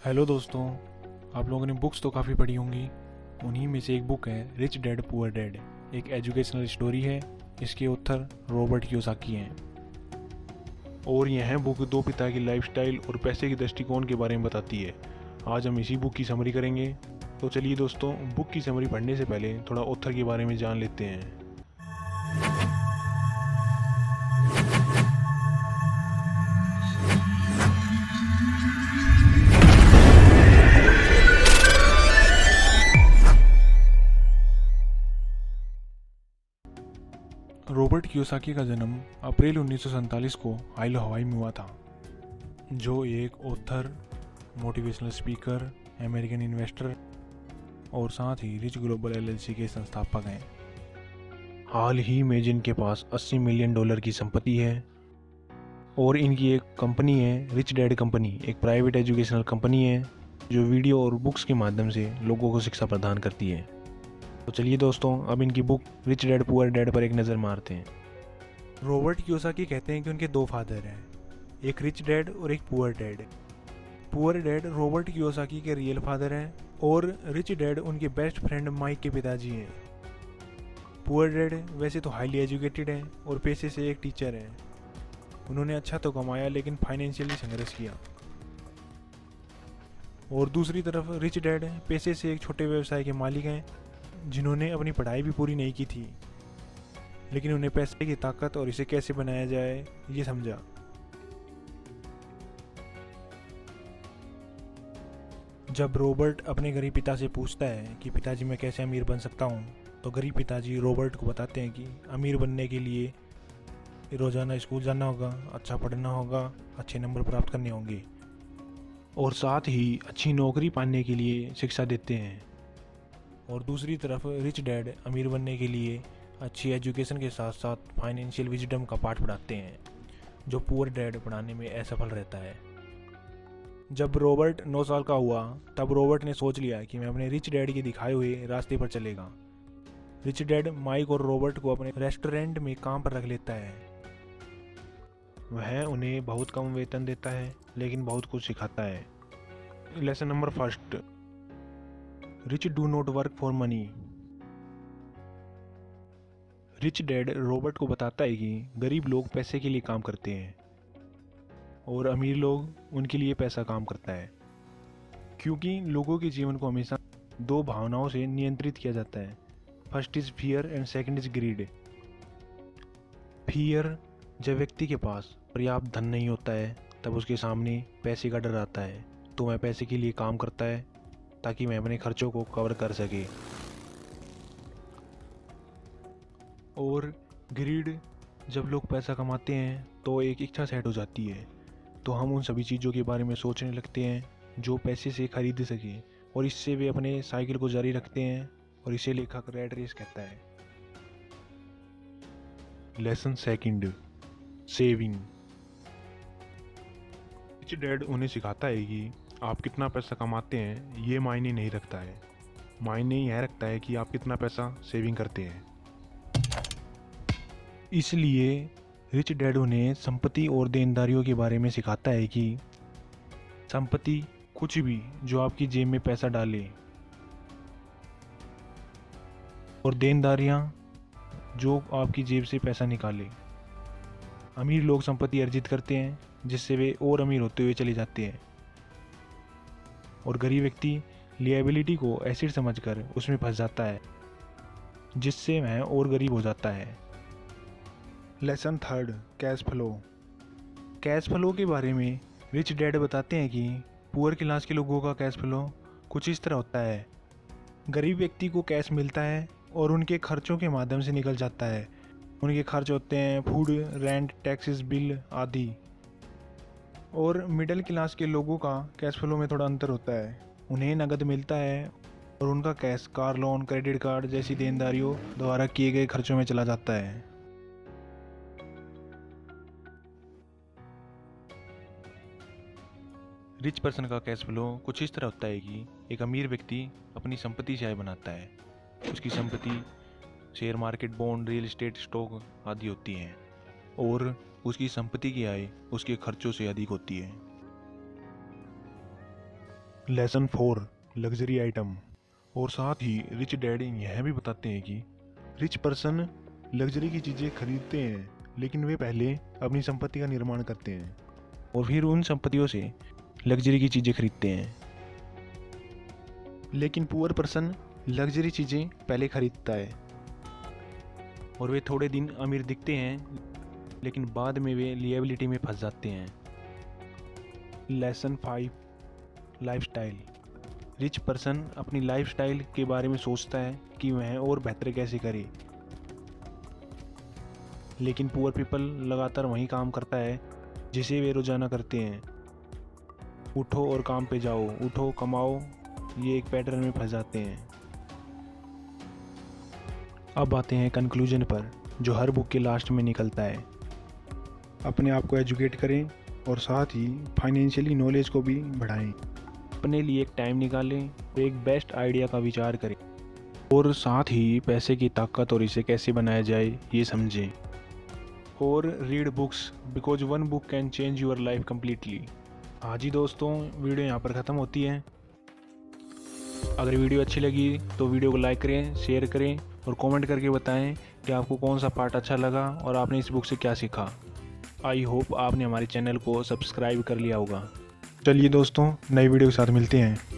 Hello दोस्तों, आप लोगों ने बुक्स तो काफ़ी पढ़ी होंगी। उन्हीं में से एक बुक है रिच डैड पुअर डैड। एक एजुकेशनल स्टोरी है। इसके ऑथर रॉबर्ट कियोसाकी हैं और यह बुक दो पिता की लाइफस्टाइल और पैसे के दृष्टिकोण के बारे में बताती है। आज हम इसी बुक की समरी करेंगे। तो चलिए दोस्तों, बुक की समरी पढ़ने से पहले थोड़ा ऑथर के बारे में जान लेते हैं। रॉबर्ट कियोसाकी का जन्म अप्रैल 1947 को आइलो हवाई में हुआ था, जो एक author, motivational speaker, American investor और साथ ही रिच ग्लोबल एलएलसी के संस्थापक हैं। हाल ही में जिनके पास $80 मिलियन की संपत्ति है और इनकी एक कंपनी है रिच डैड कंपनी, एक प्राइवेट एजुकेशनल कंपनी है जो वीडियो और बुक्स के माध्यम से लोगों को शिक्षा प्रदान करती है। तो चलिए दोस्तों, अब इनकी book rich dad poor dad पर एक नज़र मारते हैं। रॉबर्ट कियोसाकी कहते हैं कि उनके दो फादर हैं, एक रिच डैड और एक poor dad. Poor dad Robert Kiyosaki के रियल फादर हैं और रिच डैड उनके बेस्ट फ्रेंड माइक के पिताजी हैं। पुअर डैड वैसे तो हाईली एजुकेटेड हैं और पेशे से एक टीचर हैं। उन्होंने अच्छा तो कमाया लेकिन फाइनेंशियली संघर्ष किया। और दूसरी तरफ रिच डैड पेशे से एक छोटे व्यवसाय के मालिक हैं, जिन्होंने अपनी पढ़ाई भी पूरी नहीं की थी, लेकिन उन्हें पैसे की ताकत और इसे कैसे बनाया जाए ये समझा। जब रॉबर्ट अपने गरीब पिता से पूछता है कि पिताजी मैं कैसे अमीर बन सकता हूँ, तो गरीब पिताजी रॉबर्ट को बताते हैं कि अमीर बनने के लिए रोज़ाना स्कूल जाना होगा, अच्छा पढ़ना होगा, अच्छे नंबर प्राप्त करने होंगे और साथ ही अच्छी नौकरी पाने के लिए शिक्षा देते हैं। और दूसरी तरफ रिच डैड अमीर बनने के लिए अच्छी एजुकेशन के साथ साथ फाइनेंशियल विजडम का पाठ पढ़ाते हैं, जो पुअर डैड पढ़ाने में असफल रहता है। जब रॉबर्ट 9 साल का हुआ, तब रॉबर्ट ने सोच लिया कि मैं अपने रिच डैड के दिखाए हुए रास्ते पर चलेगा। रिच डैड माइक और रॉबर्ट को अपने रेस्टोरेंट में काम पर रख लेता है। वह उन्हें बहुत कम वेतन देता है लेकिन बहुत कुछ सिखाता है। Lesson number first, rich do not work for money. Rich dad Robert को बताता है कि गरीब लोग पैसे के लिए काम करते हैं और अमीर लोग उनके लिए पैसा काम करता है, क्योंकि लोगों के जीवन को हमेशा दो भावनाओं से नियंत्रित किया जाता है। First is fear and second is greed. Fear, जब व्यक्ति के पास पर्याप्त धन नहीं होता है तब उसके सामने पैसे का डर आता है, तो वह पैसे के लिए काम करता है ताकि मैं अपने खर्चों को कवर कर सके। और ग्रीड, जब लोग पैसा कमाते हैं तो एक इच्छा सेट हो जाती है, तो हम उन सभी चीज़ों के बारे में सोचने लगते हैं जो पैसे से खरीद सके, और इससे वे अपने साइकिल को जारी रखते हैं और इसे लेखक रैट रेस कहता है। Lesson second, saving. Rich dad उन्हें सिखाता है कि आप कितना पैसा कमाते हैं ये मायने नहीं रखता है, मायने यह रखता है कि आप कितना पैसा सेविंग करते हैं। इसलिए रिच डैड उन्हें संपत्ति और देनदारियों के बारे में सिखाता है कि संपत्ति कुछ भी जो आपकी जेब में पैसा डाले, और देनदारियां जो आपकी जेब से पैसा निकाले। अमीर लोग संपत्ति अर्जित करते हैं जिससे वे और अमीर होते हुए चले जाते हैं, और गरीब व्यक्ति लिएबिलिटी को एसिड समझकर उसमें फंस जाता है, जिससे वह और गरीब हो जाता है। Lesson third, cash flow. Cash flow के बारे में रिच डैड बताते हैं कि पुअर क्लास के लोगों का कैश फ्लो कुछ इस तरह होता है। गरीब व्यक्ति को कैश मिलता है और उनके खर्चों के माध्यम से निकल जाता है। उनके खर्च होते हैं फूड, रेंट, टैक्सेस, बिल आदि। और मिडिल क्लास के लोगों का कैश फ्लो में थोड़ा अंतर होता है। उन्हें नगद मिलता है और उनका cash car loan, credit card जैसी देनदारियों द्वारा किए गए खर्चों में चला जाता है। रिच पर्सन का कैश फ्लो कुछ इस तरह होता है कि एक अमीर व्यक्ति अपनी संपत्ति से आय बनाता है। उसकी संपत्ति share market, bond, real estate, stock आदि होती हैं, और उसकी संपत्ति की आय उसके खर्चों से अधिक होती है। Lesson 4 luxury item. और साथ ही रिच डैड यह भी बताते हैं कि रिच पर्सन लग्जरी की चीज़ें खरीदते हैं, लेकिन वे पहले अपनी संपत्ति का निर्माण करते हैं और फिर उन संपत्तियों से लग्जरी की चीज़ें खरीदते हैं। लेकिन पुअर पर्सन लग्जरी चीज़ें पहले खरीदता है और वे थोड़े दिन अमीर दिखते हैं, लेकिन बाद में वे लिएबिलिटी में फंस जाते हैं। Lesson 5 lifestyle. रिच पर्सन अपनी लाइफस्टाइल के बारे में सोचता है कि वह और बेहतर कैसे करे, लेकिन पुअर पीपल लगातार वही काम करता है जिसे वे रोजाना करते हैं। उठो और काम पे जाओ, उठो कमाओ, ये एक पैटर्न में फंस जाते हैं। अब आते हैं कंक्लूजन पर, जो हर बुक के लास्ट में निकलता है। अपने आप को एजुकेट करें और साथ ही फाइनेंशियली नॉलेज को भी बढ़ाएं। अपने लिए एक टाइम निकालें और एक बेस्ट आइडिया का विचार करें, और साथ ही पैसे की ताकत और इसे कैसे बनाया जाए ये समझें। और read books because one book can change your life completely. हाँ जी दोस्तों, वीडियो यहाँ पर ख़त्म होती है। अगर वीडियो अच्छी लगी तो वीडियो को लाइक करें, शेयर करें और कमेंट करके बताएं कि आपको कौन सा पार्ट अच्छा लगा और आपने इस बुक से क्या सीखा। आई होप आपने हमारे चैनल को सब्सक्राइब कर लिया होगा। चलिए दोस्तों, नई वीडियो के साथ मिलते हैं।